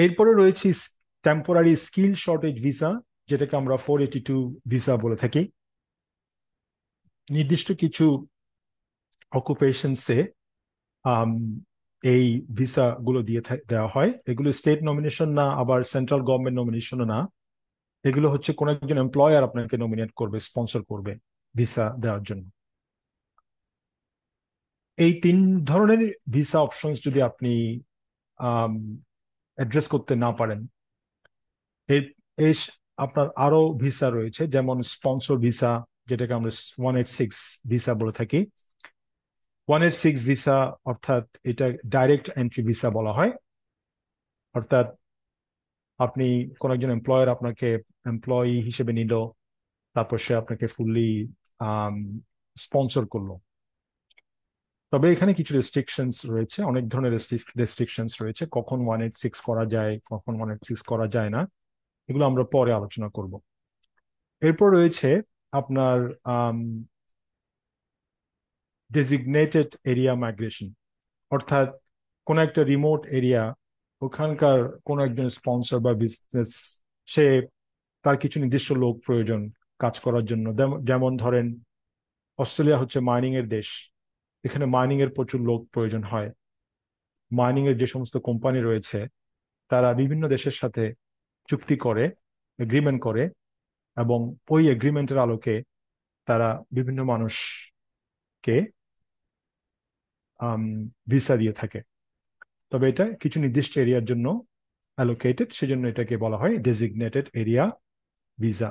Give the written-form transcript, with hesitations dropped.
এরপরে রয়েছে temporary skill shortage visa, যেটাকে আমরা 482 ভিসা বলে থাকি। নির্দিষ্ট কিছু অকুপেশনসে এই ভিসা গুলো দেওয়া হয়। এগুলো স্টেট নমিনেশন না, আবার সেন্ট্রাল গভর্নমেন্ট নমিনেশনও না। এগুলো হচ্ছে কোন একজন এমপ্লয়ার আপনাকে নমিনেট করবে, স্পন্সর করবে ভিসা দেওয়ার জন্য। এই তিন ধরনের ভিসা অপশনস যদি আপনি অ্যাড্রেস করতে না পারেন, এর এর আপনার আরো ভিসা রয়েছে, যেমন স্পন্সর ভিসা, যেটাকে আমরা 186 ভিসা বলে থাকি। 186 ভিসা অর্থাৎ এটা ডাইরেক্ট এন্ট্রি ভিসা বলা হয়। অর্থাৎ আপনি কোন একজন এমপ্লয়ার আপনাকে এমপ্লয়ি হিসেবে নিল, তারপর সে আপনাকে ফুললি স্পন্সর করলো। তবে এখানে কিছু রেস্ট্রিকশনস রয়েছে, অনেক ধরনের রেস্ট্রিকশনস রয়েছে, কখন 186 করা যায়, কখন 186 করা যায় না, এগুলো আমরা পরে আলোচনা করব। এরপর রয়েছে আপনার ডেজিগনেটেড এরিয়া মাইগ্রেশন। অর্থাৎ কোন একটা রিমোট এরিয়া, ওখানকার কোন একজন স্পন্সর বা বিজনেস, সে তার কিছু নির্দিষ্ট লোক প্রয়োজন কাজ করার জন্য। যেমন ধরেন, অস্ট্রেলিয়া হচ্ছে মাইনিং এর দেশ, এখানে মাইনিং এর প্রচুর লোক প্রয়োজন হয়। মাইনিং এর যে সমস্ত কোম্পানি রয়েছে, তারা বিভিন্ন দেশের সাথে চুক্তি করে, এগ্রিমেন্ট করে, এবং ওই এগ্রিমেন্টের আলোকে তারা বিভিন্ন মানুষকে ভিসা দিয়ে থাকে। তবে এটা কিছু নির্দিষ্ট এরিয়ার জন্য অ্যালোকেটেড, সেজন্য এটাকে বলা হয় ডেজিগনেটেড এরিয়া ভিসা।